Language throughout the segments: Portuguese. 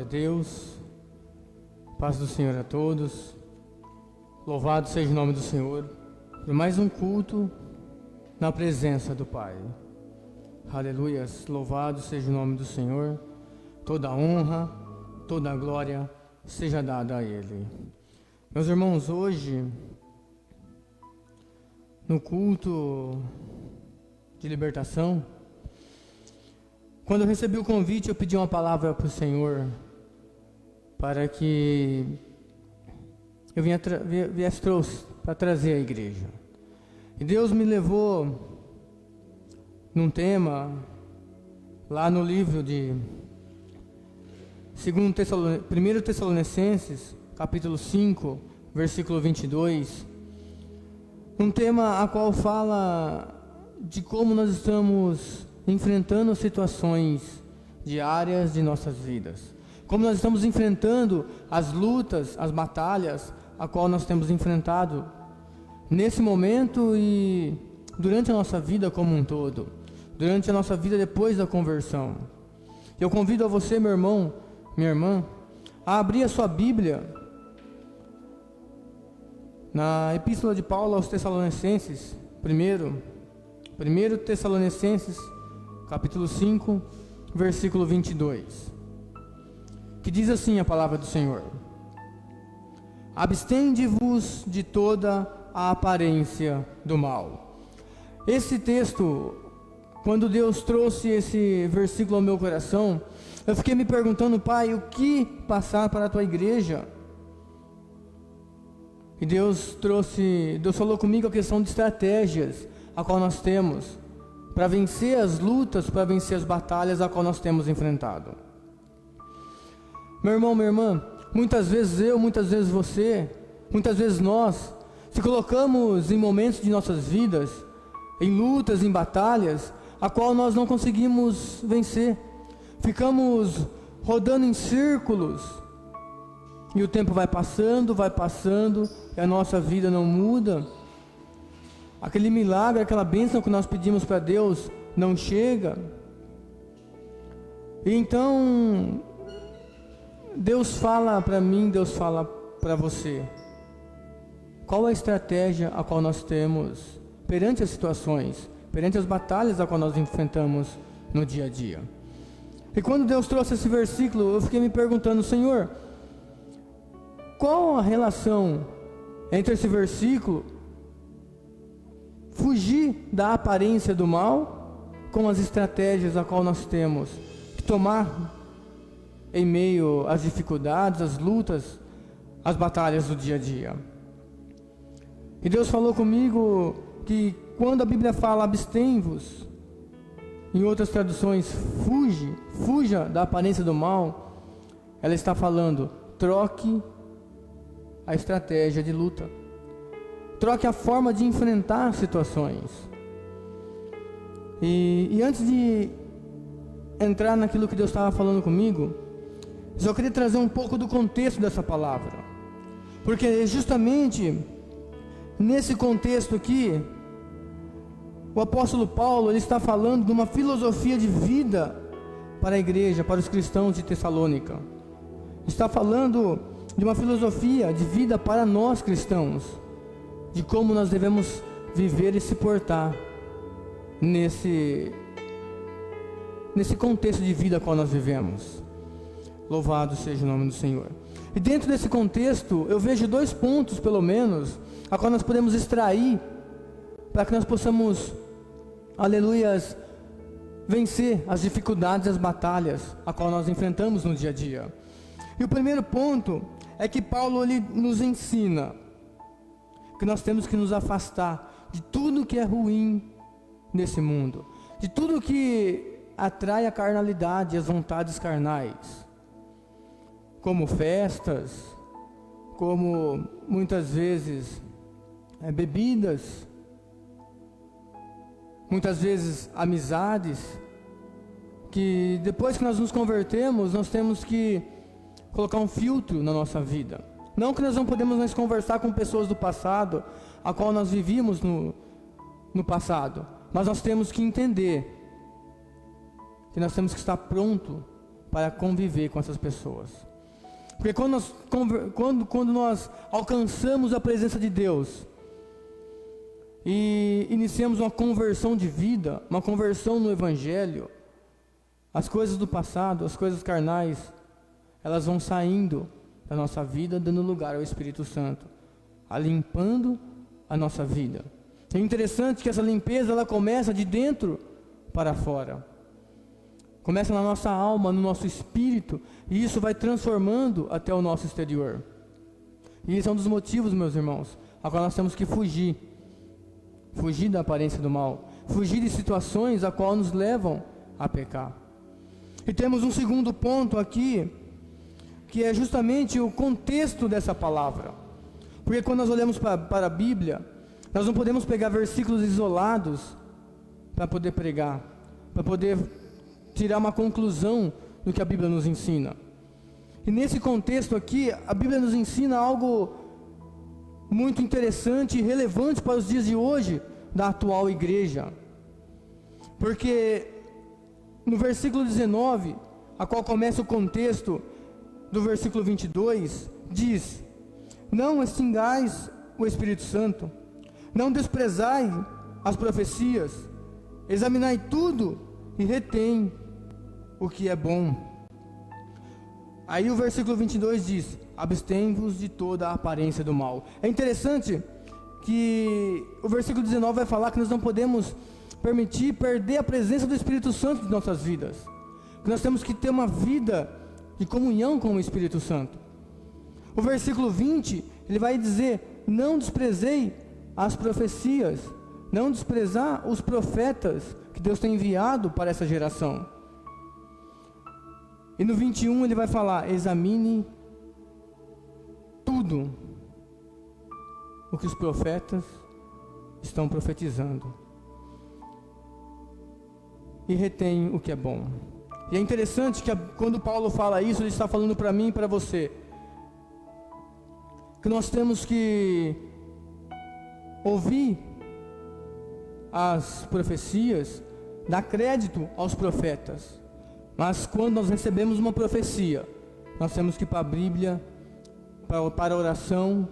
Glória a Deus, paz do Senhor a todos, louvado seja o nome do Senhor, por mais um culto na presença do Pai. Aleluias, louvado seja o nome do Senhor, toda a honra, toda a glória seja dada a Ele. Meus irmãos, hoje, no culto de libertação, quando eu recebi o convite, eu pedi uma palavra para o Senhor, para que eu viesse para trazer a igreja. E Deus me levou num tema, lá no livro de 1 Tessalonicenses, capítulo 5, versículo 22, um tema a qual fala de como nós estamos enfrentando situações diárias de nossas vidas, como nós estamos enfrentando as lutas, as batalhas a qual nós temos enfrentado nesse momento e durante a nossa vida como um todo, durante a nossa vida depois da conversão. Eu convido a você, meu irmão, minha irmã, a abrir a sua Bíblia na Epístola de Paulo aos Tessalonicenses, 1 Tessalonicenses, capítulo 5, versículo 22, que diz assim a palavra do Senhor: abstende-vos de toda a aparência do mal. Esse texto, quando Deus trouxe esse versículo ao meu coração, eu fiquei me perguntando: Pai, o que passar para a tua igreja? E Deus falou comigo a questão de estratégias a qual nós temos para vencer as lutas, para vencer as batalhas a qual nós temos enfrentado. Meu irmão, minha irmã, muitas vezes eu, muitas vezes você, muitas vezes nós, se colocamos em momentos de nossas vidas, em lutas, em batalhas, a qual nós não conseguimos vencer. Ficamos rodando em círculos, e o tempo vai passando, e a nossa vida não muda. Aquele milagre, aquela bênção que nós pedimos para Deus não chega. E então, Deus fala para mim, Deus fala para você: qual a estratégia a qual nós temos perante as situações, perante as batalhas a qual nós enfrentamos no dia a dia. E quando Deus trouxe esse versículo, eu fiquei me perguntando: Senhor, qual a relação entre esse versículo, fugir da aparência do mal, com as estratégias a qual nós temos que tomar em meio às dificuldades, às lutas, às batalhas do dia a dia? E Deus falou comigo que quando a Bíblia fala abstém-vos, em outras traduções fuja da aparência do mal, ela está falando: troque a estratégia de luta, troque a forma de enfrentar situações. E antes de entrar naquilo que Deus estava falando comigo, só queria trazer um pouco do contexto dessa palavra, porque justamente nesse contexto aqui, o apóstolo Paulo, ele está falando de uma filosofia de vida para a igreja, para os cristãos de Tessalônica. Está falando de uma filosofia de vida para nós cristãos, de como nós devemos viver e se portar nesse contexto de vida qual nós vivemos. Louvado seja o nome do Senhor. E dentro desse contexto, eu vejo 2 pontos, pelo menos, a qual nós podemos extrair, para que nós possamos, aleluias, vencer as dificuldades e as batalhas a qual nós enfrentamos no dia a dia. E o primeiro ponto é que Paulo, ele nos ensina que nós temos que nos afastar de tudo que é ruim nesse mundo, de tudo que atrai a carnalidade e as vontades carnais, como festas, como muitas vezes bebidas, muitas vezes amizades, que depois que nós nos convertemos, nós temos que colocar um filtro na nossa vida. Não que nós não podemos mais conversar com pessoas do passado, a qual nós vivíamos no passado, mas nós temos que entender que nós temos que estar pronto para conviver com essas pessoas. Porque quando nós alcançamos a presença de Deus e iniciamos uma conversão de vida, uma conversão no Evangelho, as coisas do passado, as coisas carnais, elas vão saindo da nossa vida, dando lugar ao Espírito Santo, limpando a nossa vida. É interessante que essa limpeza ela começa de dentro para fora. Começa na nossa alma, no nosso espírito, e isso vai transformando até o nosso exterior. E esse é um dos motivos, meus irmãos, a qual nós temos que fugir da aparência do mal, fugir de situações a qual nos levam a pecar. E temos um segundo ponto aqui, que é justamente o contexto dessa palavra. Porque quando nós olhamos para a Bíblia, nós não podemos pegar versículos isolados para poder pregar, para poder tirar uma conclusão do que a Bíblia nos ensina. E nesse contexto aqui, a Bíblia nos ensina algo muito interessante e relevante para os dias de hoje da atual igreja. Porque no versículo 19, a qual começa o contexto do versículo 22, diz: não extingais o Espírito Santo, não desprezai as profecias, examinai tudo e retém o que é bom. Aí o versículo 22 diz: abstém-vos de toda a aparência do mal. É interessante que o versículo 19 vai falar que nós não podemos permitir perder a presença do Espírito Santo em nossas vidas, que nós temos que ter uma vida de comunhão com o Espírito Santo. O versículo 20, ele vai dizer: não desprezei as profecias, não desprezar os profetas que Deus tem enviado para essa geração. E no 21 ele vai falar: examine tudo o que os profetas estão profetizando e retém o que é bom. E é interessante que quando Paulo fala isso, ele está falando para mim e para você, que nós temos que ouvir as profecias, dar crédito aos profetas. Mas quando nós recebemos uma profecia, nós temos que ir para a Bíblia, para a oração,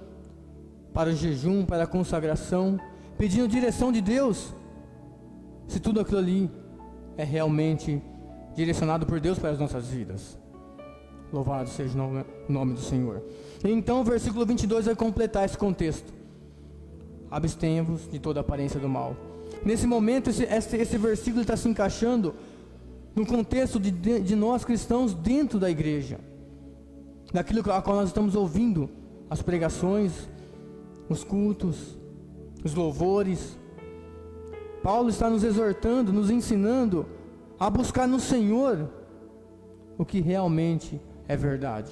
para o jejum, para a consagração, pedindo direção de Deus, se tudo aquilo ali é realmente direcionado por Deus para as nossas vidas. Louvado seja o nome do Senhor. Então o versículo 22 vai completar esse contexto: abstenha-vos de toda aparência do mal. Nesse momento esse versículo está se encaixando no contexto de nós cristãos dentro da igreja, daquilo a qual nós estamos ouvindo, as pregações, os cultos, os louvores. Paulo está nos exortando, nos ensinando a buscar no Senhor o que realmente é verdade.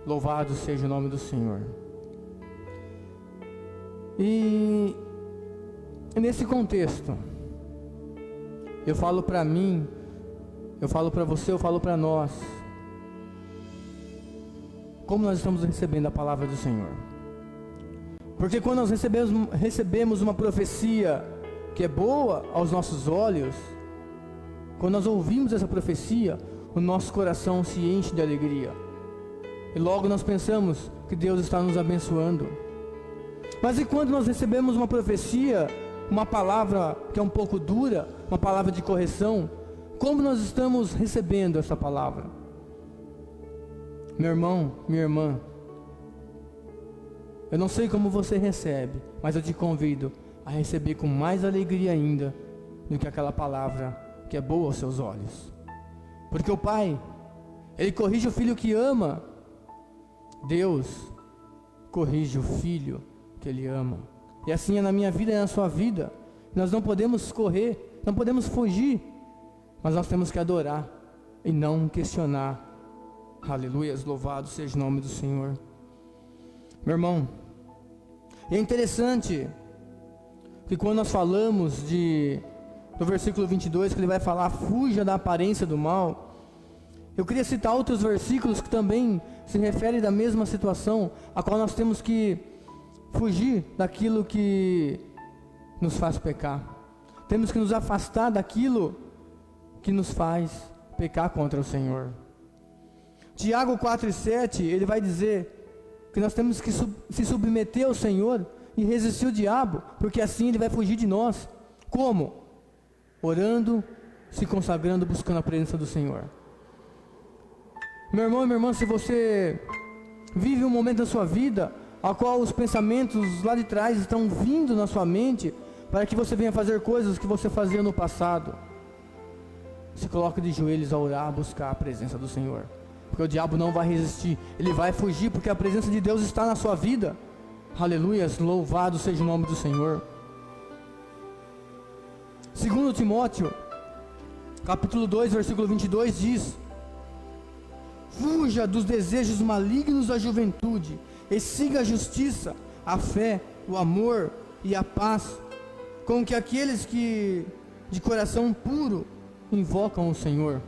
Louvado seja o nome do Senhor. E nesse contexto, eu falo para mim, eu falo para você, eu falo para nós, como nós estamos recebendo a palavra do Senhor. Porque quando nós recebemos uma profecia que é boa aos nossos olhos, quando nós ouvimos essa profecia, o nosso coração se enche de alegria, e logo nós pensamos que Deus está nos abençoando. Mas e quando nós recebemos uma profecia, uma palavra que é um pouco dura, uma palavra de correção, como nós estamos recebendo essa palavra? Meu irmão, minha irmã, eu não sei como você recebe, mas eu te convido a receber com mais alegria ainda do que aquela palavra que é boa aos seus olhos. Porque o Pai, Ele corrige o filho que ama. Deus corrige o filho que Ele ama. E assim é na minha vida e na sua vida. Nós não podemos correr, não podemos fugir, mas nós temos que adorar e não questionar. Aleluias, louvado seja o nome do Senhor. Meu irmão, é interessante que quando nós falamos do versículo 22, que ele vai falar: fuja da aparência do mal. Eu queria citar outros versículos que também se referem da mesma situação, a qual nós temos que fugir daquilo que nos faz pecar. Temos que nos afastar daquilo que nos faz pecar contra o Senhor. Tiago 4:7, ele vai dizer que nós temos que se submeter ao Senhor e resistir o diabo, porque assim ele vai fugir de nós. Como? Orando, se consagrando, buscando a presença do Senhor. Meu irmão e minha irmã, se você vive um momento da sua vida a qual os pensamentos lá de trás estão vindo na sua mente para que você venha fazer coisas que você fazia no passado, se coloque de joelhos a orar, a buscar a presença do Senhor, porque o diabo não vai resistir, ele vai fugir, porque a presença de Deus está na sua vida. Aleluias, louvado seja o nome do Senhor. 2 Timóteo capítulo 2, versículo 22 diz: fuja dos desejos malignos da juventude e siga a justiça, a fé, o amor e a paz, com que aqueles que de coração puro invocam o Senhor.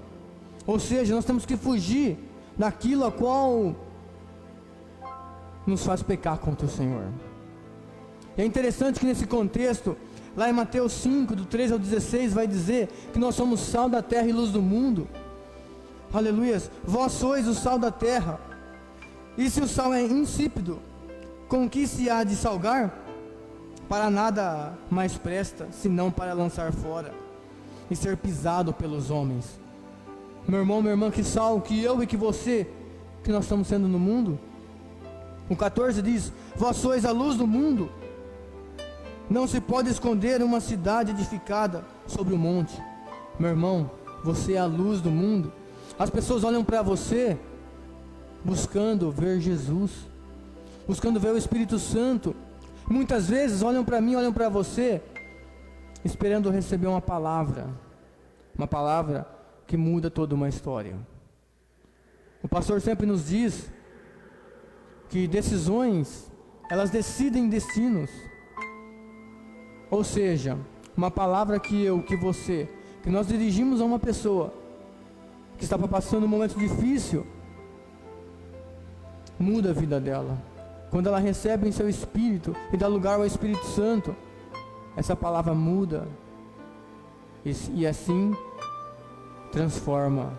Ou seja, nós temos que fugir daquilo a qual nos faz pecar contra o Senhor. E é interessante que nesse contexto, lá em Mateus 5, do 13 ao 16, vai dizer que nós somos sal da terra e luz do mundo. Aleluias, vós sois o sal da terra. E se o sal é insípido, com que se há de salgar? Para nada mais presta, senão para lançar fora e ser pisado pelos homens. Meu irmão, minha irmã, que sal, que eu e que você, que nós estamos sendo no mundo. O 14 diz: vós sois a luz do mundo. Não se pode esconder uma cidade edificada sobre o monte. Meu irmão, você é a luz do mundo. As pessoas olham para você buscando ver Jesus, buscando ver o Espírito Santo. Muitas vezes olham para mim, olham para você, esperando receber uma palavra que muda toda uma história. O pastor sempre nos diz que decisões, elas decidem destinos. Ou seja, uma palavra que nós dirigimos a uma pessoa que está passando um momento difícil, muda a vida dela. Quando ela recebe em seu espírito e dá lugar ao Espírito Santo, essa palavra muda e assim transforma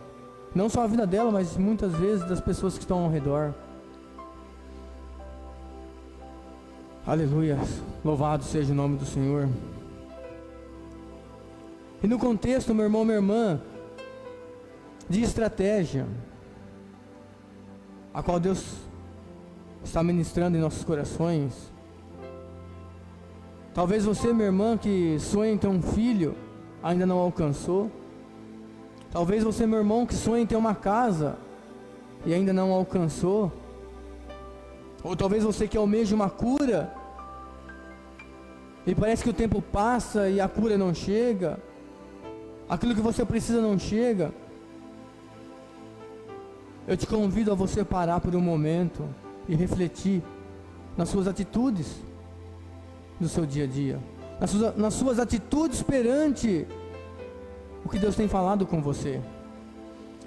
não só a vida dela, mas muitas vezes das pessoas que estão ao redor. Aleluia, louvado seja o nome do Senhor. E no contexto, meu irmão, minha irmã, de estratégia, a qual Deus está ministrando em nossos corações. Talvez você, minha irmã, que sonha em ter um filho, ainda não alcançou. Talvez você, meu irmão, que sonha em ter uma casa e ainda não alcançou. Ou talvez você que almeja uma cura e parece que o tempo passa e a cura não chega, aquilo que você precisa não chega. Eu te convido a você parar por um momento e refletir nas suas atitudes do seu dia a dia, nas suas atitudes perante o que Deus tem falado com você.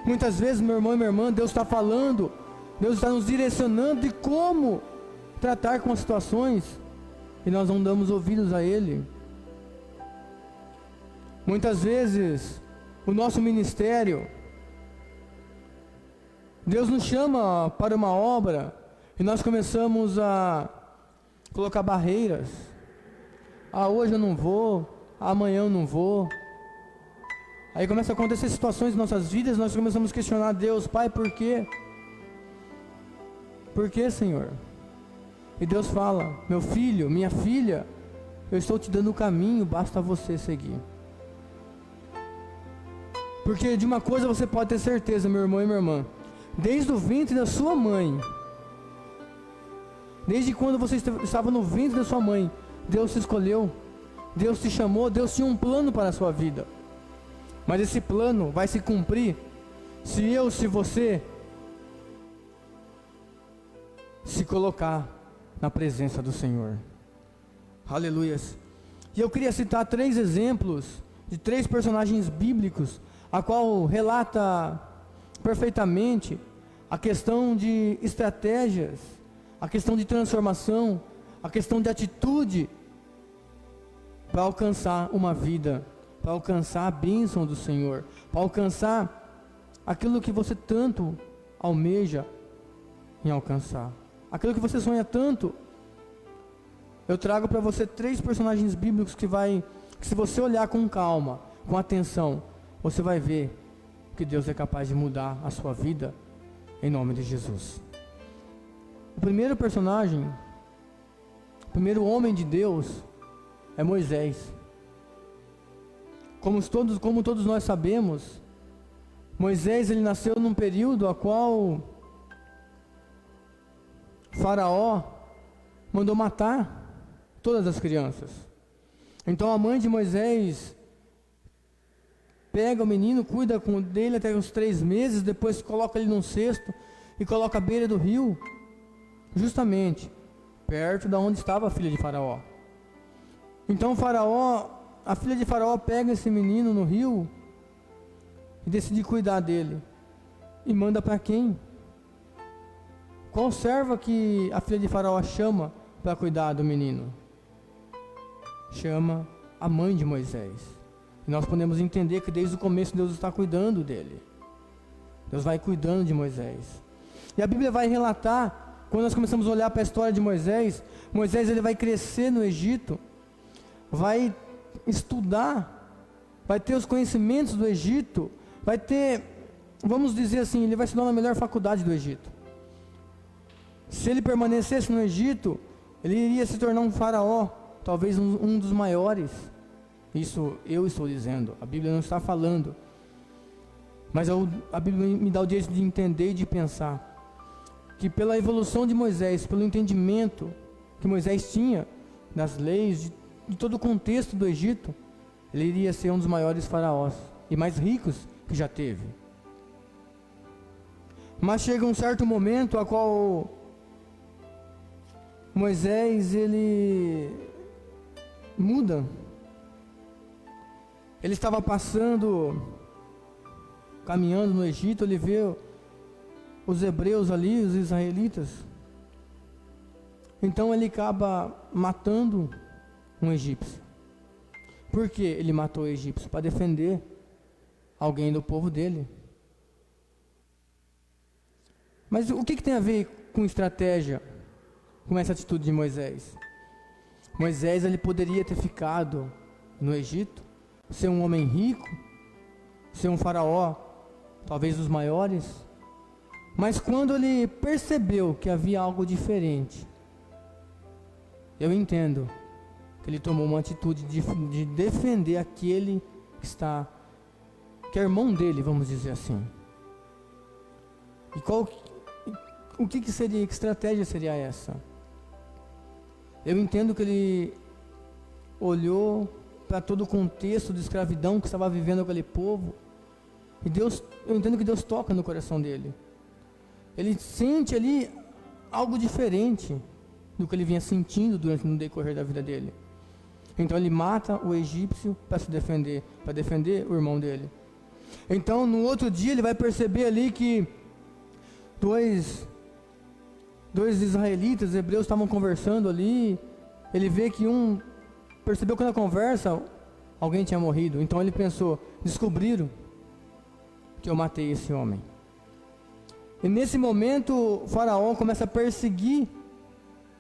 Muitas vezes, meu irmão e minha irmã, Deus está falando, Deus está nos direcionando de como tratar com as situações, e nós não damos ouvidos a Ele. Muitas vezes, o nosso ministério, Deus nos chama para uma obra, e nós começamos a colocar barreiras. Hoje eu não vou, amanhã eu não vou. Aí começa a acontecer situações em nossas vidas, nós começamos a questionar Deus: Pai, por quê? Por quê, Senhor? E Deus fala: meu filho, minha filha, eu estou te dando o caminho, basta você seguir. Porque de uma coisa você pode ter certeza, meu irmão e minha irmã: desde o ventre da sua mãe, desde quando você estava no ventre da sua mãe, Deus te escolheu, Deus te chamou, Deus tinha um plano para a sua vida. Mas esse plano vai se cumprir se você se colocar na presença do Senhor. Aleluias. E eu queria citar 3 exemplos de 3 personagens bíblicos, a qual relata perfeitamente a questão de estratégias, a questão de transformação, a questão de atitude para alcançar uma vida, para alcançar a bênção do Senhor, para alcançar aquilo que você tanto almeja em alcançar, aquilo que você sonha tanto. Eu trago para você 3 personagens bíblicos que se você olhar com calma, com atenção, você vai ver que Deus é capaz de mudar a sua vida em nome de Jesus. O primeiro personagem, o primeiro homem de Deus é Moisés. Como todos nós sabemos, Moisés ele nasceu num período a qual Faraó mandou matar todas as crianças. Então a mãe de Moisés pega o menino, cuida dele até uns 3 meses, depois coloca ele num cesto e coloca à beira do rio, justamente perto da onde estava a filha de Faraó. Então a filha de Faraó pega esse menino no rio e decide cuidar dele. E manda para quem? Qual serva que a filha de Faraó chama para cuidar do menino? Chama a mãe de Moisés. E nós podemos entender que desde o começo Deus está cuidando dele. Deus vai cuidando de Moisés. E a Bíblia vai relatar, quando nós começamos a olhar para a história de Moisés, ele vai crescer no Egito, vai estudar, vai ter os conhecimentos do Egito, vai ter, vamos dizer assim, ele vai estudar na melhor faculdade do Egito. Se ele permanecesse no Egito, ele iria se tornar um faraó, talvez um dos maiores. Isso eu estou dizendo, a Bíblia não está falando. Mas a Bíblia me dá o direito de entender e de pensar que pela evolução de Moisés, pelo entendimento que Moisés tinha das leis, de todo o contexto do Egito, ele iria ser um dos maiores faraós e mais ricos que já teve. Mas chega um certo momento a qual Moisés ele muda. Ele estava caminhando no Egito, ele vê os hebreus ali, os israelitas. Então ele acaba matando um egípcio. Por que ele matou o egípcio? Para defender alguém do povo dele. Mas o que tem a ver com estratégia, com essa atitude de Moisés? Moisés ele poderia ter ficado no Egito, ser um homem rico, ser um faraó, talvez dos maiores. Mas quando ele percebeu que havia algo diferente, eu entendo que ele tomou uma atitude de defender aquele que é irmão dele, vamos dizer assim. E que seria, que estratégia seria essa? Eu entendo que ele olhou para todo o contexto de escravidão que estava vivendo aquele povo, e eu entendo que Deus toca no coração dele. Ele sente ali algo diferente do que ele vinha sentindo no decorrer da vida dele. Então ele mata o egípcio para se defender, para defender o irmão dele. Então no outro dia ele vai perceber ali que dois israelitas, hebreus, estavam conversando ali. Ele vê que percebeu que na conversa alguém tinha morrido. Então ele pensou, descobriram que eu matei esse homem. E nesse momento o faraó começa a perseguir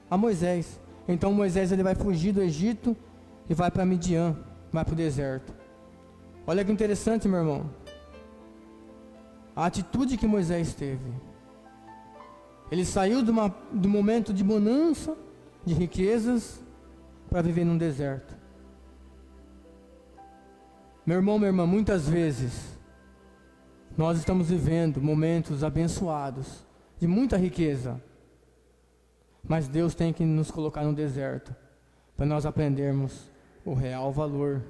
a Moisés. Então Moisés ele vai fugir do Egito e vai para Midian, vai para o deserto. Olha que interessante, meu irmão, a atitude que Moisés teve. Ele saiu do momento de bonança, de riquezas, para viver num deserto. Meu irmão, minha irmã, muitas vezes nós estamos vivendo momentos abençoados, de muita riqueza, mas Deus tem que nos colocar no deserto, para nós aprendermos o real valor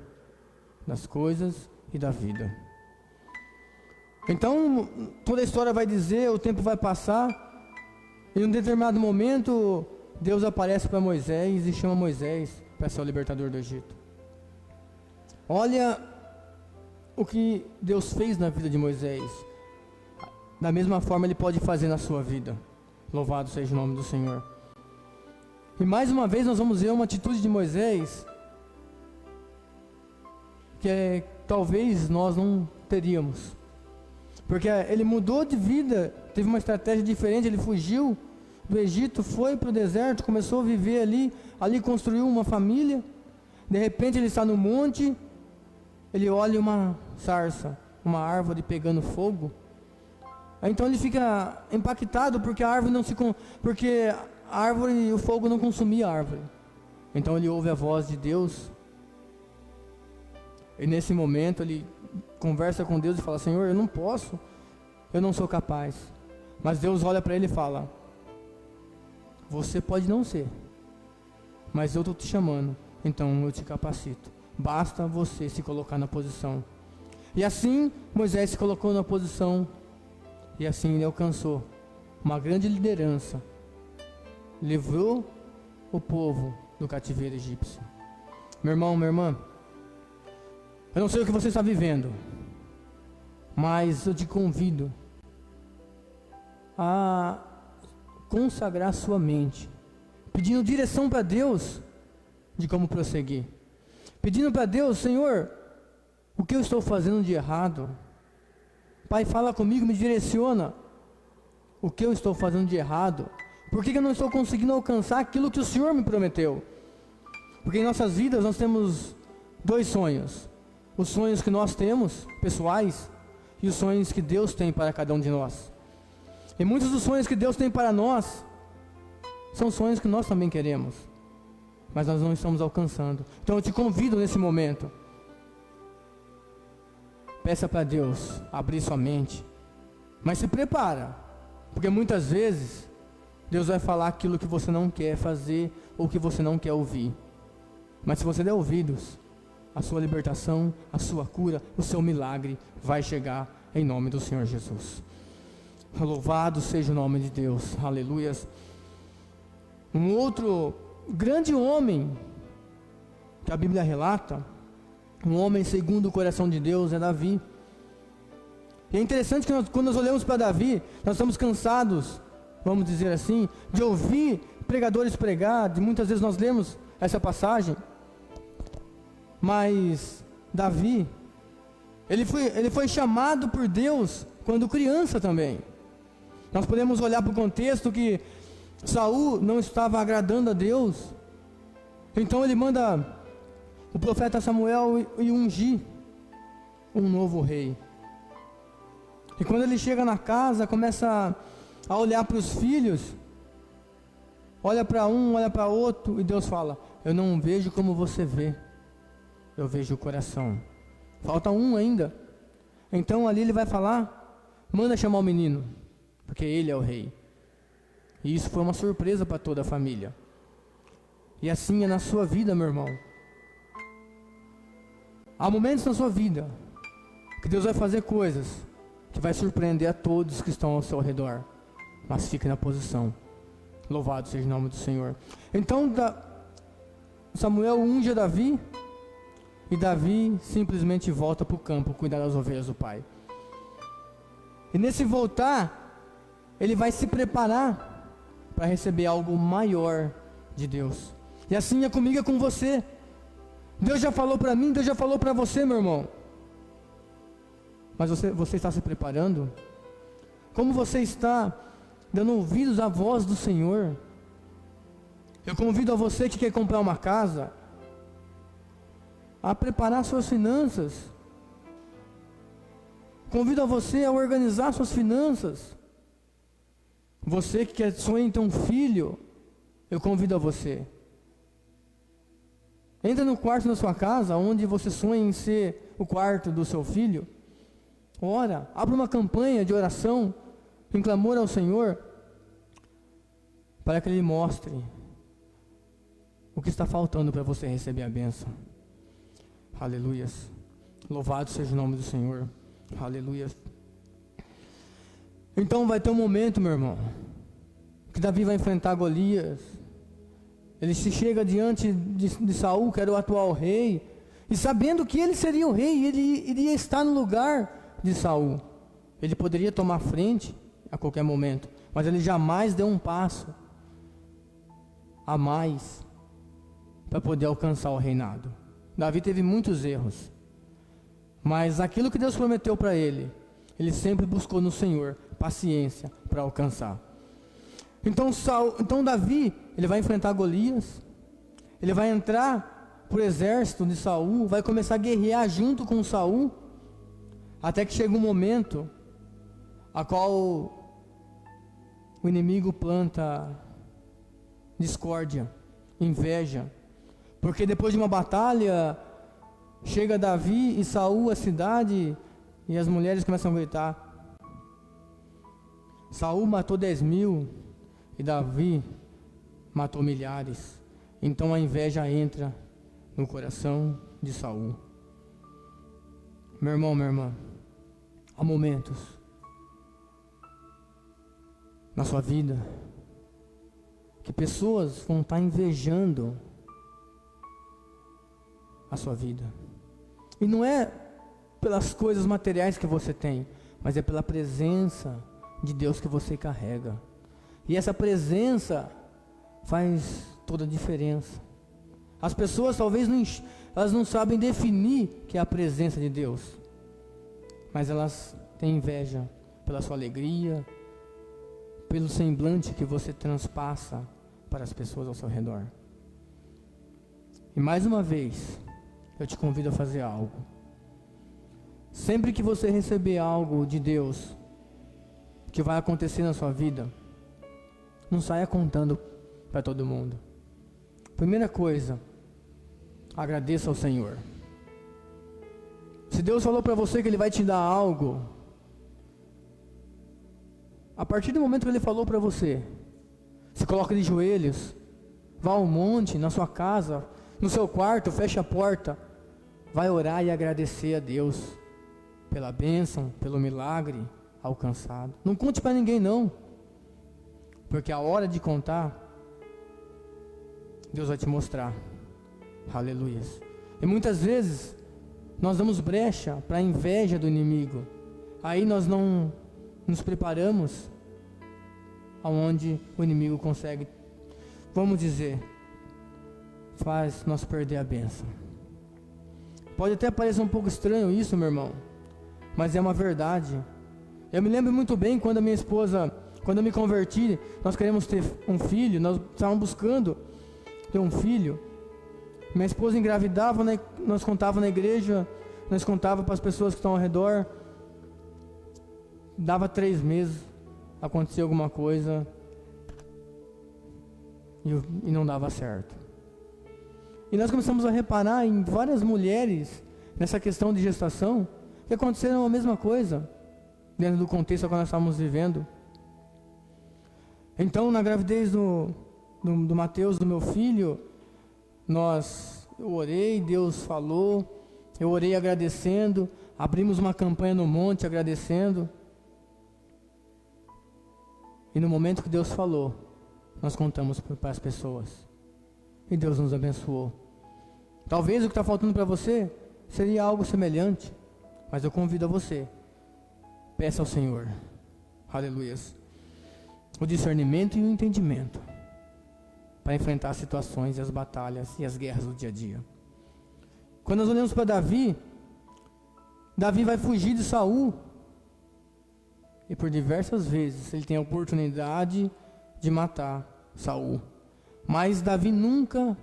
das coisas e da vida. Então, toda a história vai dizer, o tempo vai passar, e em um determinado momento, Deus aparece para Moisés e chama Moisés para ser o libertador do Egito. Olha o que Deus fez na vida de Moisés. Da mesma forma Ele pode fazer na sua vida. Louvado seja o nome do Senhor. E mais uma vez nós vamos ver uma atitude de Moisés que talvez nós não teríamos. Porque ele mudou de vida, teve uma estratégia diferente, ele fugiu do Egito, foi para o deserto, começou a viver ali construiu uma família. De repente ele está no monte, ele olha uma sarça, uma árvore pegando fogo. Então ele fica impactado porque a árvore porque a árvore e o fogo não consumia a árvore. Então ele ouve a voz de Deus. E nesse momento ele conversa com Deus e fala: Senhor, eu não posso, eu não sou capaz. Mas Deus olha para ele e fala: você pode não ser, mas eu estou te chamando, então eu te capacito. Basta você se colocar na posição. E assim Moisés se colocou na posição, e assim ele alcançou uma grande liderança, livrou o povo do cativeiro egípcio. Meu irmão, minha irmã, eu não sei o que você está vivendo, mas eu te convido a consagrar sua mente, pedindo direção para Deus de como prosseguir, pedindo para Deus: Senhor, o que eu estou fazendo de errado? Pai, fala comigo, me direciona. O que eu estou fazendo de errado? Por que eu não estou conseguindo alcançar aquilo que o Senhor me prometeu? Porque em nossas vidas nós temos dois sonhos: os sonhos que nós temos, pessoais, e os sonhos que Deus tem para cada um de nós. E muitos dos sonhos que Deus tem para nós são sonhos que nós também queremos, mas nós não estamos alcançando. Então eu te convido nesse momento, peça para Deus abrir sua mente, mas se prepara, porque muitas vezes Deus vai falar aquilo que você não quer fazer ou que você não quer ouvir. Mas se você der ouvidos, a sua libertação, a sua cura, o seu milagre vai chegar em nome do Senhor Jesus. Louvado seja o nome de Deus, aleluias. Um outro grande homem que a Bíblia relata, um homem segundo o coração de Deus, é Davi. E é interessante que quando nós olhamos para Davi, nós estamos cansados, vamos dizer assim, de ouvir pregadores pregar, de muitas vezes nós lemos essa passagem, mas Davi, ele foi chamado por Deus quando criança também. Nós podemos olhar para o contexto que Saul não estava agradando a Deus, então ele manda o profeta Samuel e ungir um novo rei. E quando ele chega na casa, começa a olhar para os filhos, olha para um, olha para outro, e Deus fala: eu não vejo como você vê, eu vejo o coração. Falta um ainda. Então ali ele vai falar: manda chamar o menino, porque ele é o rei. E isso foi uma surpresa para toda a família. E assim é na sua vida, meu irmão. Há momentos na sua vida que Deus vai fazer coisas que vai surpreender a todos que estão ao seu redor, mas fique na posição. Louvado seja o nome do Senhor. Então Samuel unge Davi, e Davi simplesmente volta para o campo cuidar das ovelhas do pai. E nesse voltar, ele vai se preparar para receber algo maior de Deus. E assim é comigo, é com você. Deus já falou para mim, Deus já falou para você, meu irmão. Mas você está se preparando? Como você está dando ouvidos à voz do Senhor? Eu convido a você que quer comprar uma casa a preparar suas finanças. Convido a você a organizar suas finanças. Você que sonha em ter um filho, eu convido a você. Entra no quarto da sua casa, onde você sonha em ser o quarto do seu filho. Ora, abre uma campanha de oração, em clamor ao Senhor, para que Ele mostre o que está faltando para você receber a bênção. Aleluias. Louvado seja o nome do Senhor. Aleluias. Então vai ter um momento, meu irmão, que Davi vai enfrentar Golias. Ele se chega diante de Saul, que era o atual rei, e sabendo que ele seria o rei, ele iria estar no lugar de Saul. Ele poderia tomar frente a qualquer momento, mas ele jamais deu um passo a mais para poder alcançar o reinado. Davi teve muitos erros, mas aquilo que Deus prometeu para ele, ele sempre buscou no Senhor paciência para alcançar. Então Davi, ele vai enfrentar Golias, ele vai entrar pro exército de Saul, vai começar a guerrear junto com Saul, até que chega um momento a qual o inimigo planta discórdia, inveja, porque depois de uma batalha, chega Davi e Saul à cidade, e as mulheres começam a gritar. Saul matou 10.000 e Davi matou milhares. Então a inveja entra no coração de Saul. Meu irmão, minha irmã, há momentos na sua vida que pessoas vão estar invejando a sua vida. E não é pelas coisas materiais que você tem, mas é pela presença de Deus que você carrega. E essa presença faz toda a diferença. As pessoas talvez elas não sabem definir que é a presença de Deus, mas elas têm inveja pela sua alegria, pelo semblante que você transpassa para as pessoas ao seu redor. E mais uma vez, eu te convido a fazer algo. Sempre que você receber algo de Deus que vai acontecer na sua vida, não saia contando para todo mundo. Primeira coisa, agradeça ao Senhor. Se Deus falou para você que Ele vai te dar algo, a partir do momento que Ele falou para você, se coloca de joelhos, vá ao monte, na sua casa, no seu quarto, feche a porta, vai orar e agradecer a Deus pela bênção, pelo milagre alcançado. Não conte para ninguém não, porque a hora de contar, Deus vai te mostrar. Aleluia. E muitas vezes nós damos brecha para a inveja do inimigo. Aí nós não nos preparamos aonde o inimigo consegue, vamos dizer, faz nós perder a bênção. Pode até parecer um pouco estranho isso, meu irmão, mas é uma verdade. Eu me lembro muito bem quando a minha esposa, quando eu me converti, nós queríamos ter um filho, nós estávamos buscando ter um filho. Minha esposa engravidava, né? Nós contávamos na igreja, nós contávamos para as pessoas que estão ao redor. Dava 3 meses, acontecia alguma coisa e não dava certo. E nós começamos a reparar em várias mulheres nessa questão de gestação que aconteceram a mesma coisa dentro do contexto que nós estávamos vivendo. Então, na gravidez do Mateus, do meu filho, eu orei, Deus falou, eu orei agradecendo, abrimos uma campanha no monte agradecendo. E no momento que Deus falou, nós contamos para as pessoas. E Deus nos abençoou. Talvez o que está faltando para você seria algo semelhante, mas eu convido a você, peça ao Senhor, aleluia, o discernimento e o entendimento para enfrentar as situações e as batalhas e as guerras do dia a dia. Quando nós olhamos para Davi vai fugir de Saul, e por diversas vezes ele tem a oportunidade de matar Saul, mas Davi nunca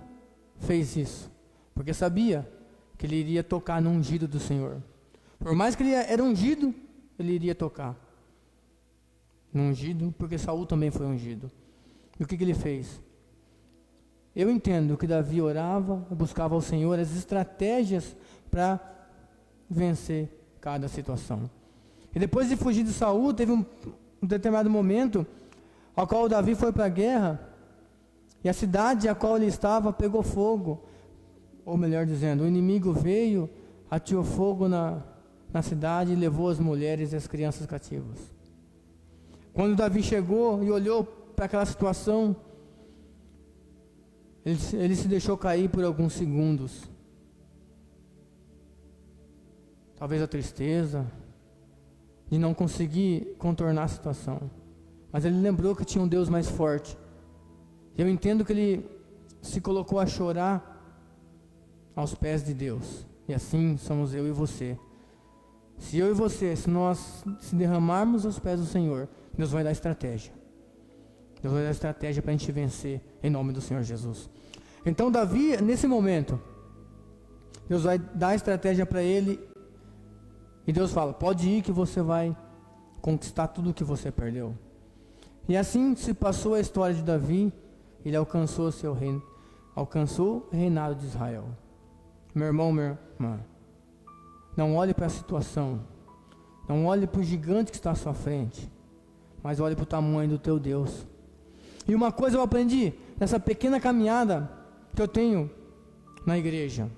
fez isso, porque sabia que ele iria tocar no ungido do Senhor. Por mais que ele era ungido, ele iria tocar no ungido, porque Saul também foi ungido. E o que ele fez? Eu entendo que Davi orava, buscava ao Senhor as estratégias para vencer cada situação. E depois de fugir de Saul, teve um determinado momento ao qual Davi foi para a guerra, e a cidade a qual ele estava pegou fogo, ou melhor dizendo, o inimigo veio, ateou fogo na cidade e levou as mulheres e as crianças cativas. Quando Davi chegou e olhou para aquela situação, ele se deixou cair por alguns segundos. Talvez a tristeza de não conseguir contornar a situação, mas ele lembrou que tinha um Deus mais forte. Eu entendo que ele se colocou a chorar aos pés de Deus, e assim somos eu e você. Se eu e você, se nós se derramarmos aos pés do Senhor, Deus vai dar estratégia. Deus vai dar estratégia para a gente vencer, em nome do Senhor Jesus. Então Davi, nesse momento, Deus vai dar estratégia para ele, e Deus fala, pode ir que você vai conquistar tudo o que você perdeu. E assim se passou a história de Davi, ele alcançou o seu reino, alcançou o reinado de Israel. Meu irmão, minha irmã, não olhe para a situação, não olhe para o gigante que está à sua frente, mas olhe para o tamanho do teu Deus. E uma coisa eu aprendi nessa pequena caminhada que eu tenho na igreja: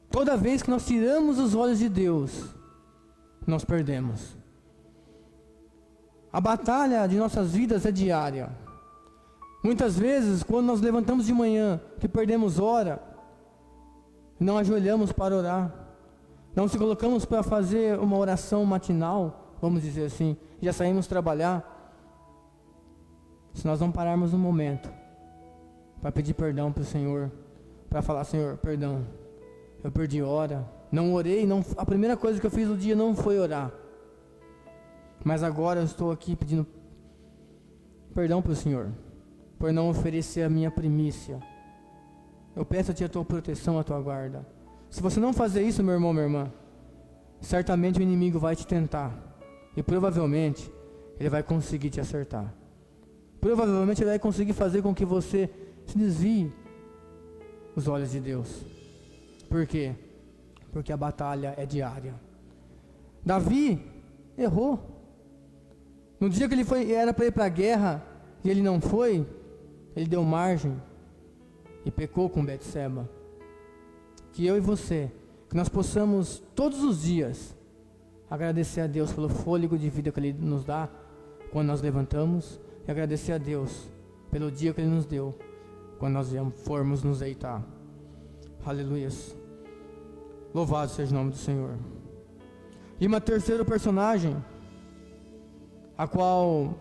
toda vez que nós tiramos os olhos de Deus, nós perdemos. A batalha de nossas vidas é diária. Muitas vezes, quando nós levantamos de manhã, que perdemos hora, não ajoelhamos para orar, não se colocamos para fazer uma oração matinal, vamos dizer assim, já saímos trabalhar. Se nós não pararmos um momento para pedir perdão para o Senhor, para falar, Senhor, perdão, eu perdi hora, não orei, a primeira coisa que eu fiz no dia não foi orar, mas agora eu estou aqui pedindo perdão para o Senhor, por não oferecer a minha primícia. Eu peço a Ti a Tua proteção, a Tua guarda. Se você não fazer isso, meu irmão, minha irmã, certamente o inimigo vai te tentar, e provavelmente ele vai conseguir te acertar. Provavelmente ele vai conseguir fazer com que você se desvie os olhos de Deus. Por quê? Porque a batalha é diária. Davi errou. No dia que ele era para ir para a guerra e ele não foi, ele deu margem e pecou com Betseba. Que eu e você, que nós possamos todos os dias agradecer a Deus pelo fôlego de vida que Ele nos dá quando nós levantamos, e agradecer a Deus pelo dia que Ele nos deu quando nós formos nos deitar. Aleluias. Louvado seja o nome do Senhor. E uma terceira personagem, a qual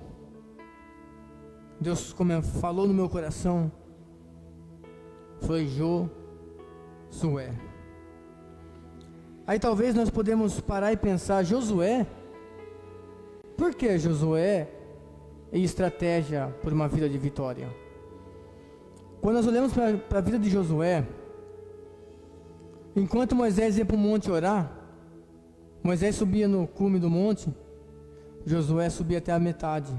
Deus falou no meu coração, foi Josué. Aí talvez nós podemos parar e pensar, Josué? Por que Josué e estratégia por uma vida de vitória? Quando nós olhamos para a vida de Josué, enquanto Moisés ia para o monte orar, Moisés subia no cume do monte, Josué subia até a metade,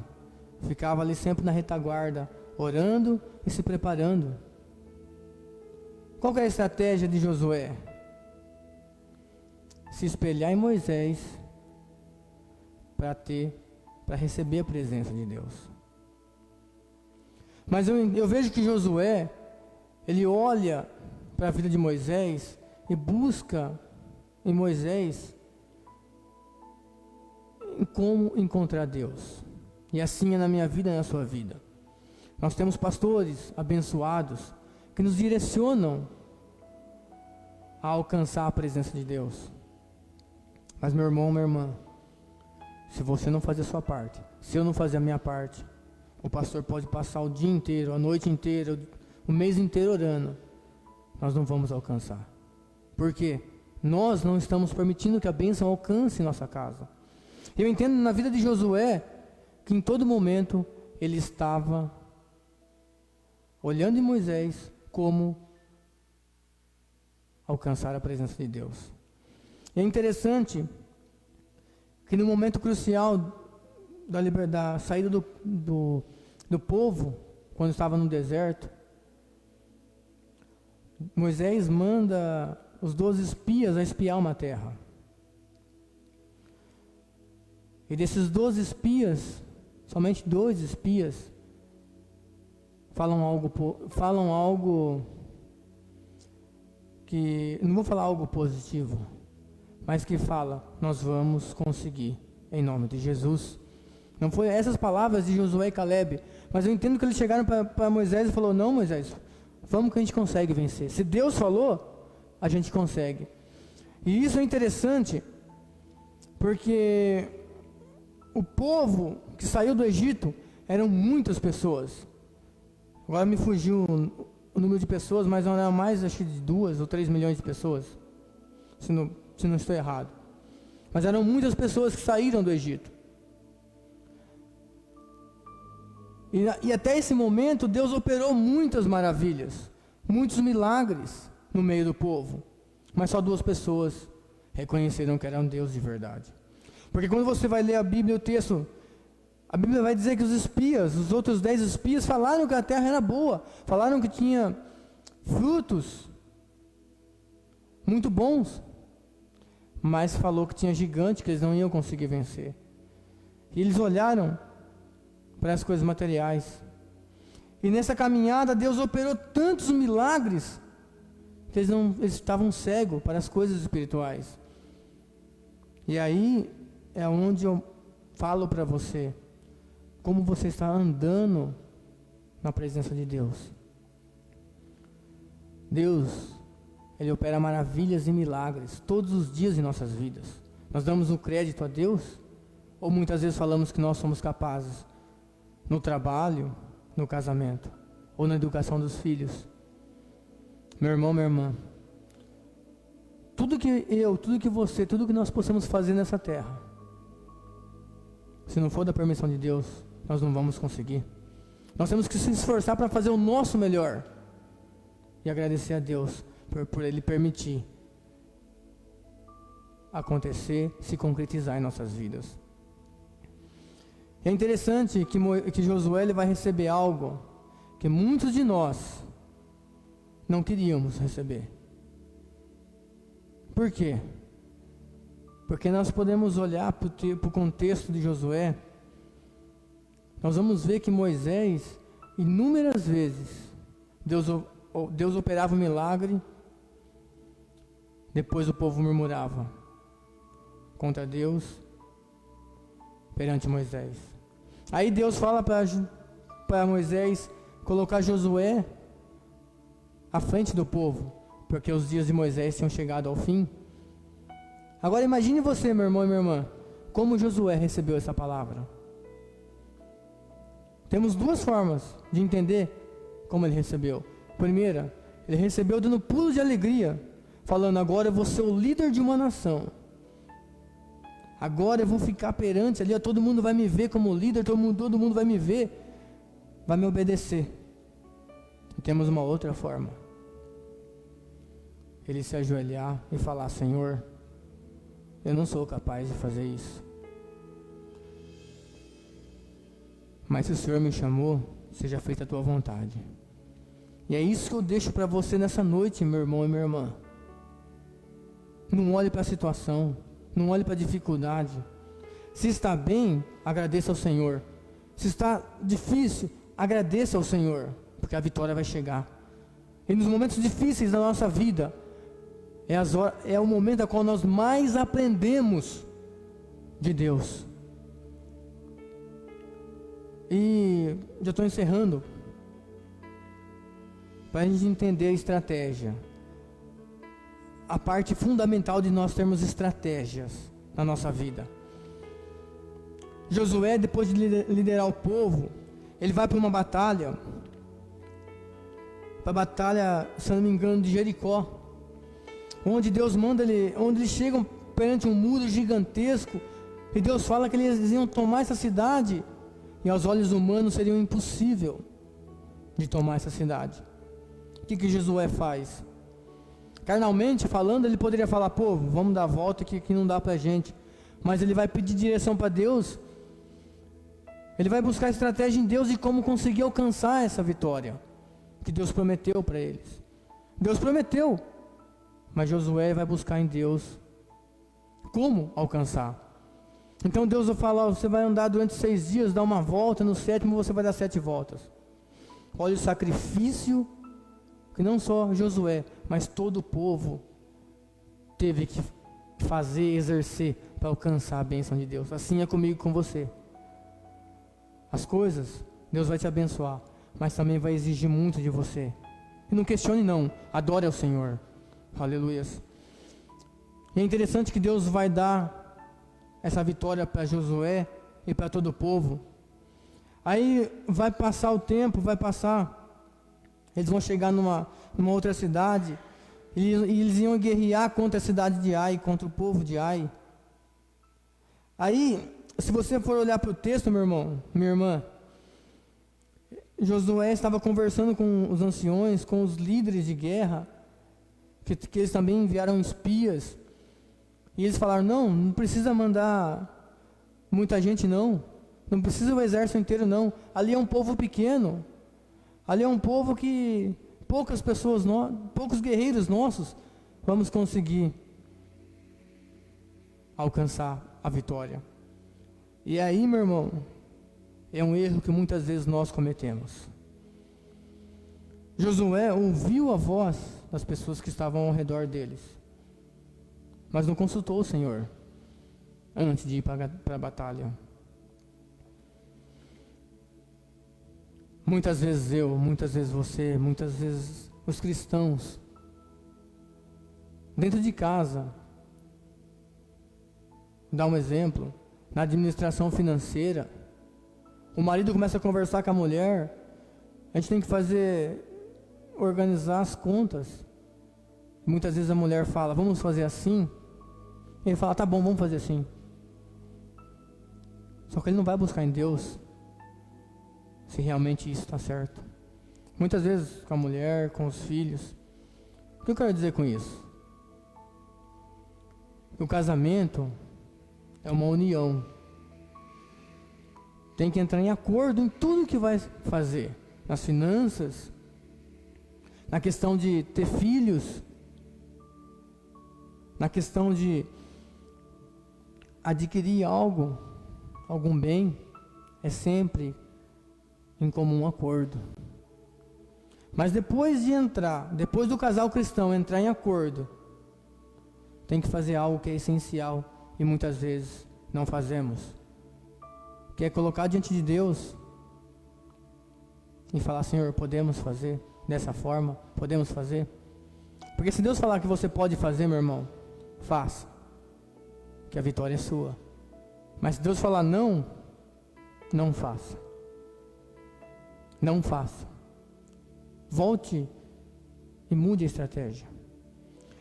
ficava ali sempre na retaguarda, orando e se preparando. Qual que é a estratégia de Josué? Se espelhar em Moisés para receber a presença de Deus. Mas eu vejo que Josué, ele olha para a vida de Moisés e busca em Moisés em como encontrar Deus. E assim é na minha vida e na sua vida. Nós temos pastores abençoados que nos direcionam a alcançar a presença de Deus. Mas meu irmão, minha irmã, se você não fazer a sua parte, se eu não fazer a minha parte, o pastor pode passar o dia inteiro, a noite inteira, o mês inteiro orando, nós não vamos alcançar. Por quê? Nós não estamos permitindo que a bênção alcance nossa casa. Eu entendo na vida de Josué que em todo momento ele estava olhando em Moisés como alcançar a presença de Deus. E é interessante que no momento crucial da saída do povo, quando estava no deserto, Moisés manda os 12 espias a espiar uma terra. E desses 12 espias, somente 2 espias falam algo que, não vou falar algo positivo, mas que fala, nós vamos conseguir, em nome de Jesus. Não foi essas palavras de Josué e Caleb, mas eu entendo que eles chegaram para Moisés e falou, não Moisés, vamos que a gente consegue vencer. Se Deus falou, a gente consegue. E isso é interessante, porque o povo que saiu do Egito eram muitas pessoas. Agora me fugiu o número de pessoas, mas não era mais, acho que de 2 ou 3 milhões de pessoas, se não estou errado. Mas eram muitas pessoas que saíram do Egito. E até esse momento, Deus operou muitas maravilhas, muitos milagres no meio do povo. Mas só 2 pessoas reconheceram que era um Deus de verdade. Porque quando você vai ler a Bíblia, o texto, a Bíblia vai dizer que os espias, os outros 10 espias, falaram que a terra era boa, falaram que tinha frutos muito bons, mas falou que tinha gigante que eles não iam conseguir vencer. E eles olharam para as coisas materiais. E nessa caminhada Deus operou tantos milagres que eles estavam cegos para as coisas espirituais. E aí é onde eu falo para você como você está andando na presença de Deus. Deus, Ele opera maravilhas e milagres todos os dias em nossas vidas. Nós damos o crédito a Deus? Ou muitas vezes falamos que nós somos capazes? No trabalho, no casamento, ou na educação dos filhos. Meu irmão, minha irmã, tudo que você, tudo que nós possamos fazer nessa terra, se não for da permissão de Deus, nós não vamos conseguir. Nós temos que se esforçar para fazer o nosso melhor e agradecer a Deus por Ele permitir acontecer, se concretizar em nossas vidas. É interessante que Josué ele vai receber algo que muitos de nós não queríamos receber. Por quê? Porque nós podemos olhar para o contexto de Josué, nós vamos ver que Moisés, inúmeras vezes, Deus operava um milagre, depois o povo murmurava contra Deus perante Moisés. Aí Deus fala para Moisés colocar Josué à frente do povo, porque os dias de Moisés tinham chegado ao fim. Agora imagine você, meu irmão e minha irmã, como Josué recebeu essa palavra. Temos 2 formas de entender como ele recebeu. Primeira, ele recebeu dando pulos de alegria, falando: agora eu vou ser o líder de uma nação. Agora eu vou ficar perante ali, todo mundo vai me ver como líder, todo mundo vai me ver, vai me obedecer. E temos uma outra forma. Ele se ajoelhar e falar: Senhor, eu não sou capaz de fazer isso. Mas se o Senhor me chamou, seja feita a tua vontade. E é isso que eu deixo para você nessa noite, meu irmão e minha irmã. Não olhe para a situação, não olhe para a dificuldade. Se está bem, agradeça ao Senhor. Se está difícil, agradeça ao Senhor, porque a vitória vai chegar. E nos momentos difíceis da nossa vida, é o momento no qual nós mais aprendemos de Deus. E já estou encerrando, para a gente entender a estratégia. A parte fundamental de nós termos estratégias na nossa vida. Josué, depois de liderar o povo, ele vai para uma batalha, para a batalha, se não me engano, de Jericó, onde Deus manda onde eles chegam perante um muro gigantesco, e Deus fala que eles iam tomar essa cidade, e aos olhos humanos seria impossível de tomar essa cidade. O que Josué faz? Carnalmente falando, ele poderia falar: povo, vamos dar a volta que não dá pra gente. Mas ele vai pedir direção para Deus. Ele vai buscar estratégia em Deus e como conseguir alcançar essa vitória que Deus prometeu para eles. Deus prometeu, mas Josué vai buscar em Deus como alcançar. Então Deus vai falar: você vai andar durante 6 dias, dar uma volta, no 7º você vai dar 7 voltas. Olha o sacrifício que não só Josué, mas todo o povo teve que fazer, exercer para alcançar a bênção de Deus. Assim é comigo e com você. As coisas, Deus vai te abençoar, mas também vai exigir muito de você. E não questione não, adore ao Senhor. Aleluias. E é interessante que Deus vai dar essa vitória para Josué e para todo o povo. Aí vai passar o tempo, eles vão chegar numa outra cidade, e eles iam guerrear contra a cidade de Ai, contra o povo de Ai. Aí, se você for olhar para o texto, meu irmão, minha irmã, Josué estava conversando com os anciões, com os líderes de guerra, que eles também enviaram espias, e eles falaram, não precisa mandar muita gente não precisa o exército inteiro não, ali é um povo pequeno, ali é um povo que poucas pessoas, poucos guerreiros nossos, vamos conseguir alcançar a vitória. E aí, meu irmão, é um erro que muitas vezes nós cometemos. Josué ouviu a voz das pessoas que estavam ao redor deles, mas não consultou o Senhor antes de ir para a batalha. Muitas vezes eu, muitas vezes você, muitas vezes os cristãos, dentro de casa, vou dar um exemplo, na administração financeira, o marido começa a conversar com a mulher, a gente tem que organizar as contas. Muitas vezes a mulher fala, vamos fazer assim. Ele fala, tá bom, vamos fazer assim. Só que ele não vai buscar em Deus se realmente isso está certo. Muitas vezes com a mulher, com os filhos. O que eu quero dizer com isso? O casamento é uma união. Tem que entrar em acordo em tudo que vai fazer. Nas finanças, na questão de ter filhos, na questão de adquirir algo, algum bem, é sempre em comum acordo. Mas depois do casal cristão entrar em acordo, tem que fazer algo que é essencial e muitas vezes não fazemos, que é colocar diante de Deus e falar, Senhor, podemos fazer dessa forma? Podemos fazer? Porque se Deus falar que você pode fazer, meu irmão, faça, que a vitória é sua. Mas se Deus falar não, não faça. Não faça. Volte e mude a estratégia.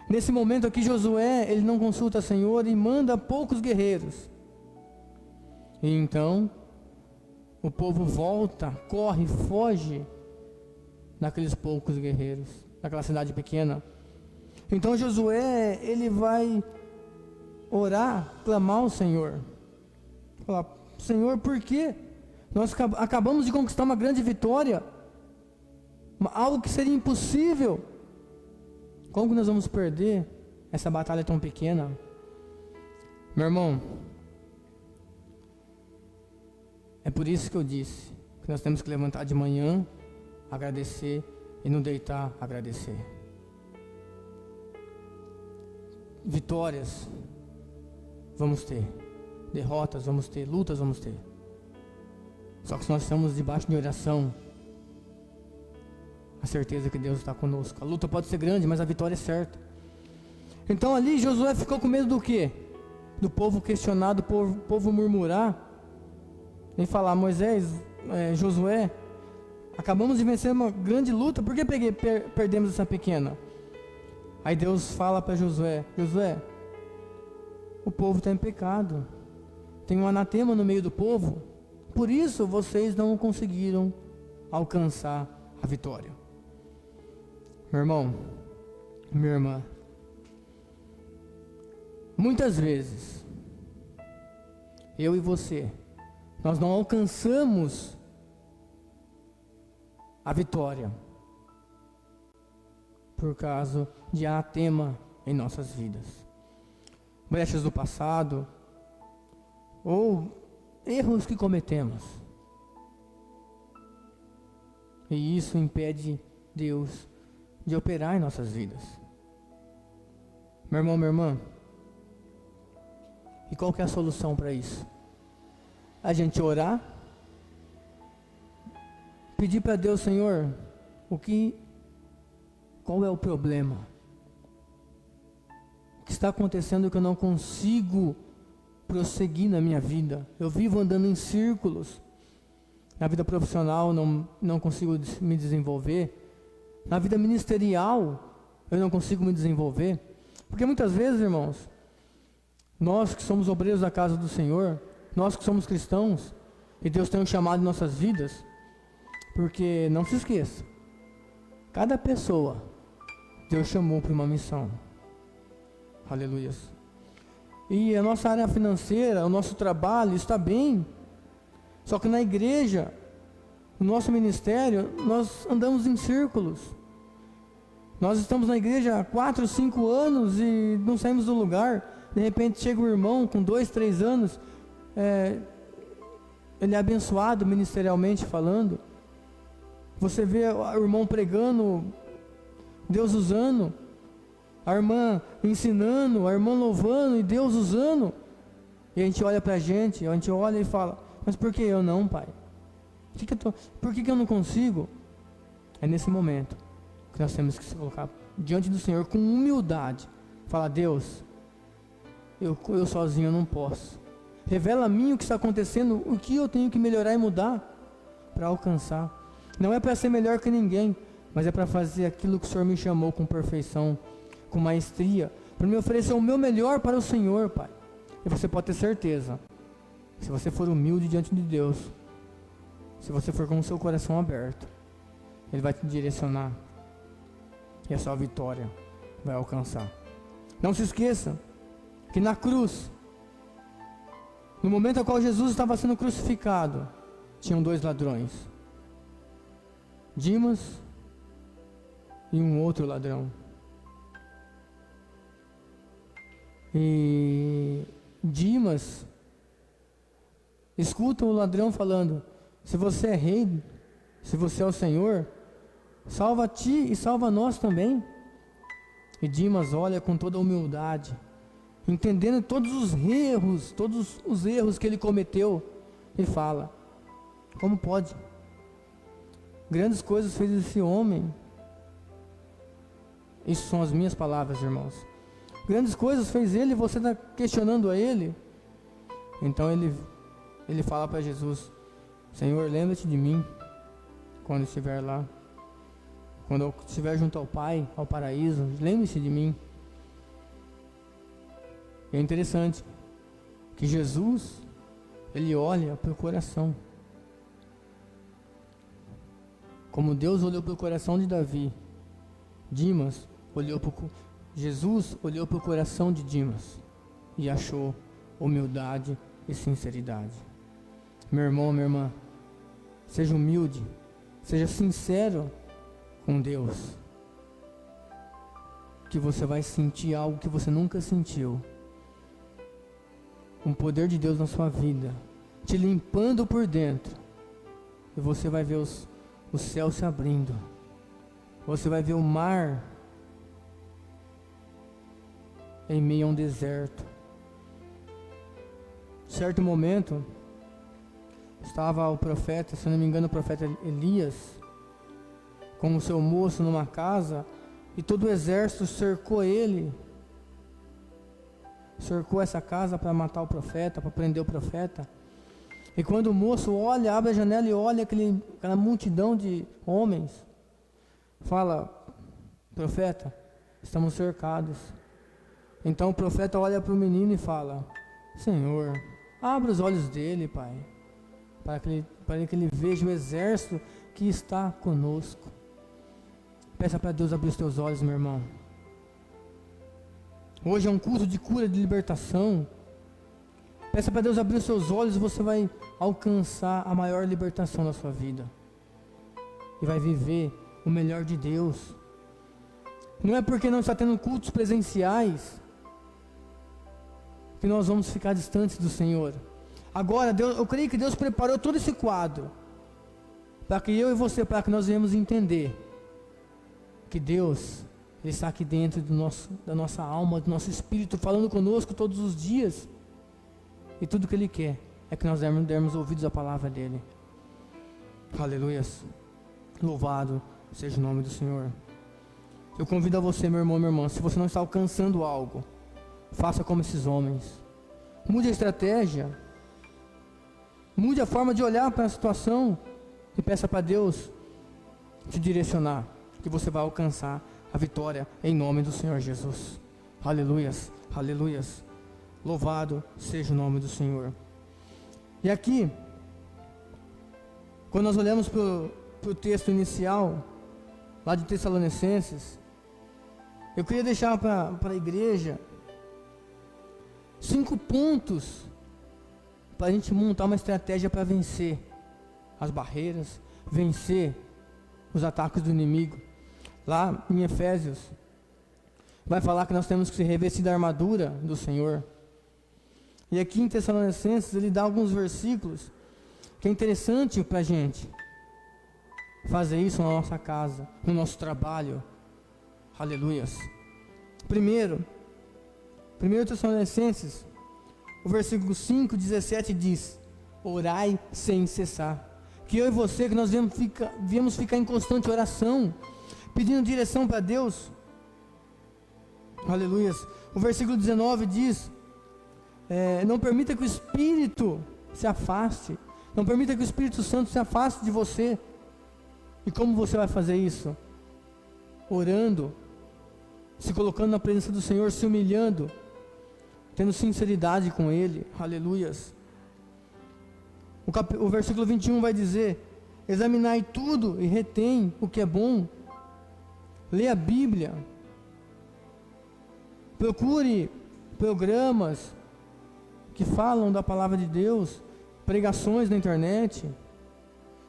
Nesse momento aqui, Josué, ele não consulta o Senhor e manda poucos guerreiros. E então, o povo volta, corre, foge daqueles poucos guerreiros, daquela cidade pequena. Então Josué, ele vai orar, clamar ao Senhor. Falar, Senhor, por quê? Nós acabamos de conquistar uma grande vitória, algo que seria impossível. Como que nós vamos perder essa batalha tão pequena? Meu irmão, é por isso que eu disse que nós temos que levantar de manhã, agradecer e não deitar, agradecer. Vitórias vamos ter, derrotas vamos ter, lutas vamos ter. Só que se nós estamos debaixo de oração, a certeza que Deus está conosco. A luta pode ser grande, mas a vitória é certa. Então ali Josué ficou com medo do quê? Do povo questionar, do povo murmurar e falar, Josué, acabamos de vencer uma grande luta, por que perdemos essa pequena? Aí Deus fala para Josué, o povo está em pecado, tem um anatema no meio do povo, por isso vocês não conseguiram alcançar a vitória. Meu irmão, minha irmã, muitas vezes, eu e você, nós não alcançamos a vitória por causa de anatema em nossas vidas, brechas do passado ou erros que cometemos, e isso impede Deus de operar em nossas vidas. Meu irmão, minha irmã, e qual que é a solução para isso? A gente orar, pedir para Deus, Senhor, qual é o problema? O que está acontecendo que eu não consigo prosseguir na minha vida? Eu vivo andando em círculos. Na vida profissional não consigo me desenvolver. Na vida ministerial eu não consigo me desenvolver. Porque muitas vezes, irmãos, Nós que somos obreiros da casa do Senhor, nós que somos cristãos, e Deus tem um chamado em nossas vidas, porque não se esqueça, cada pessoa Deus chamou para uma missão. Aleluias. E a nossa área financeira, o nosso trabalho está bem, só que na igreja, no nosso ministério, nós andamos em círculos. Nós estamos na igreja há 4, 5 anos e não saímos do lugar. De repente chega um irmão com 2, 3 anos, ele é abençoado ministerialmente falando. Você vê o irmão pregando, Deus usando, a irmã ensinando, a irmã louvando e Deus usando. E a gente olha pra gente, a gente olha e fala, mas por que eu não, pai? Por que eu não consigo? É nesse momento que nós temos que se colocar diante do Senhor com humildade. Falar, Deus, eu sozinho não posso. Revela a mim o que está acontecendo, o que eu tenho que melhorar e mudar para alcançar. Não é para ser melhor que ninguém, mas é para fazer aquilo que o Senhor me chamou com perfeição, com maestria, para me oferecer o meu melhor para o Senhor, Pai. E você pode ter certeza, se você for humilde diante de Deus, se você for com o seu coração aberto, Ele vai te direcionar e a sua vitória vai alcançar. Não se esqueça que na cruz, no momento ao qual Jesus estava sendo crucificado, tinham 2 ladrões, Dimas e um outro ladrão. E Dimas escuta o ladrão falando, se você é rei, se você é o Senhor, salva a ti e salva nós também. E Dimas olha com toda a humildade, entendendo todos os erros que ele cometeu, e fala, como pode? Grandes coisas fez esse homem. Isso são as minhas palavras, irmãos. Grandes coisas fez ele e você está questionando a ele. Então ele fala para Jesus, Senhor, lembra-te de mim quando estiver lá. Quando eu estiver junto ao Pai, ao paraíso, lembre-se de mim. E é interessante que Jesus, Ele olha para o coração. Como Deus olhou para o coração de Davi, Jesus olhou para o coração de Dimas e achou humildade e sinceridade. Meu irmão, minha irmã, seja humilde, seja sincero com Deus, que você vai sentir algo que você nunca sentiu. Um poder de Deus na sua vida, te limpando por dentro, e você vai ver o céu se abrindo, você vai ver o mar em meio a um deserto. Certo momento, estava o profeta, se não me engano o profeta Elias, com o seu moço numa casa, e todo o exército cercou ele, cercou essa casa para matar o profeta, para prender o profeta. E quando o moço olha, abre a janela e olha aquela multidão de homens, fala, profeta, estamos cercados. Então o profeta olha para o menino e fala, Senhor, abra os olhos dele, Pai, para que ele veja o exército que está conosco. Peça para Deus abrir os teus olhos, meu irmão. Hoje é um culto de cura, de libertação. Peça para Deus abrir os seus olhos e você vai alcançar a maior libertação da sua vida. E vai viver o melhor de Deus. Não é porque não está tendo cultos presenciais que nós vamos ficar distantes do Senhor. Agora, eu creio que Deus preparou todo esse quadro para que eu e você, para que nós venhamos entender que Deus, Ele está aqui dentro da nossa alma, do nosso espírito, falando conosco todos os dias. E tudo que Ele quer é que nós dermos ouvidos à palavra dEle. Aleluias. Louvado seja o nome do Senhor. Eu convido a você, meu irmão, minha irmã, se você não está alcançando algo, faça como esses homens. Mude a estratégia. Mude a forma de olhar para a situação. E peça para Deus te direcionar, que você vai alcançar a vitória em nome do Senhor Jesus. Aleluias, aleluias. Louvado seja o nome do Senhor. E aqui, quando nós olhamos para o texto inicial, lá de Tessalonicenses, eu queria deixar para a igreja 5 pontos para a gente montar uma estratégia para vencer as barreiras, vencer os ataques do inimigo. Lá em Efésios, vai falar que nós temos que se revestir da armadura do Senhor. E aqui em Tessalonicenses, ele dá alguns versículos que é interessante para a gente fazer isso na nossa casa, no nosso trabalho. Aleluias. Primeiro Tessalonicenses, o versículo 5, 17 diz: orai sem cessar. Que eu e você, que nós viemos ficar em constante oração, pedindo direção para Deus. Aleluias. O versículo 19 diz: não permita que o Espírito se afaste. Não permita que o Espírito Santo se afaste de você. E como você vai fazer isso? Orando, se colocando na presença do Senhor, se humilhando, tendo sinceridade com Ele. Aleluias. O versículo 21 vai dizer: examinai tudo e retém o que é bom. Lê a Bíblia. Procure programas que falam da palavra de Deus, pregações na internet,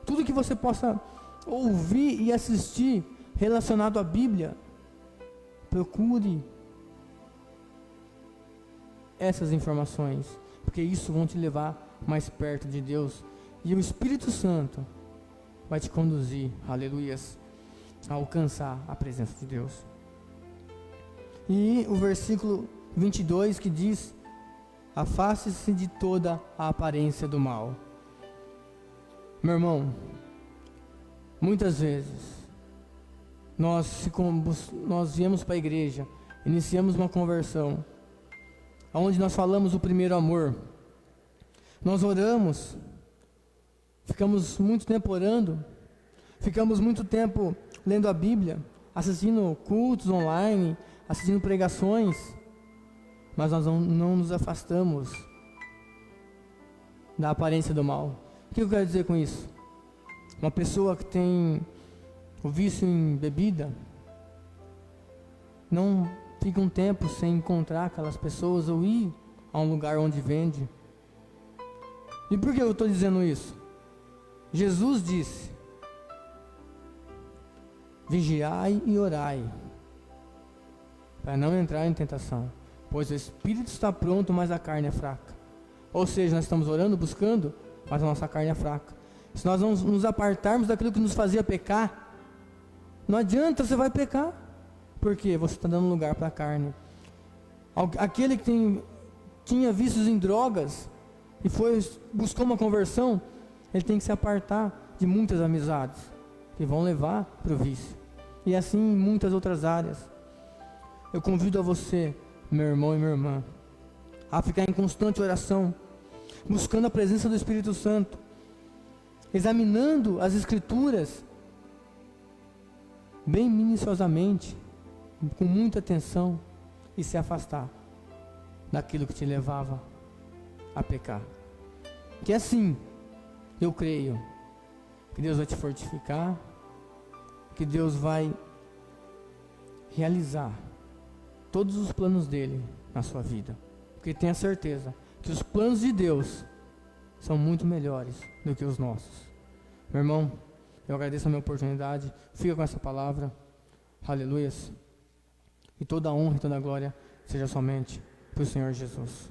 tudo que você possa ouvir e assistir relacionado à Bíblia. Procure essas informações, porque isso vão te levar mais perto de Deus, e o Espírito Santo vai te conduzir, aleluias, a alcançar a presença de Deus. E o versículo 22 que diz: afaste-se de toda a aparência do mal. Meu irmão, muitas vezes nós viemos para a igreja, iniciamos uma conversão, onde nós falamos o primeiro amor. Nós oramos, ficamos muito tempo orando, ficamos muito tempo lendo a Bíblia, assistindo cultos online, assistindo pregações, mas nós não nos afastamos da aparência do mal. O que eu quero dizer com isso? Uma pessoa que tem o vício em bebida, não fica um tempo sem encontrar aquelas pessoas ou ir a um lugar onde vende. E por que eu estou dizendo isso? Jesus disse: vigiai e orai, para não entrar em tentação, pois o espírito está pronto, mas a carne é fraca. Ou seja, nós estamos orando, buscando, mas a nossa carne é fraca. Se nós não nos apartarmos daquilo que nos fazia pecar, não adianta, você vai pecar, porque você está dando lugar para a carne. Aquele que tinha vícios em drogas e buscou uma conversão, ele tem que se apartar de muitas amizades que vão levar para o vício, e assim em muitas outras áreas. Eu convido a você, meu irmão e minha irmã, a ficar em constante oração, buscando a presença do Espírito Santo, examinando as Escrituras bem minuciosamente, com muita atenção, e se afastar daquilo que te levava a pecar. Que assim, eu creio que Deus vai te fortificar, que Deus vai realizar todos os planos dele na sua vida, porque tenha certeza que os planos de Deus são muito melhores do que os nossos. Meu irmão, eu agradeço a minha oportunidade, fica com essa palavra, aleluias, e toda a honra e toda a glória seja somente para o Senhor Jesus.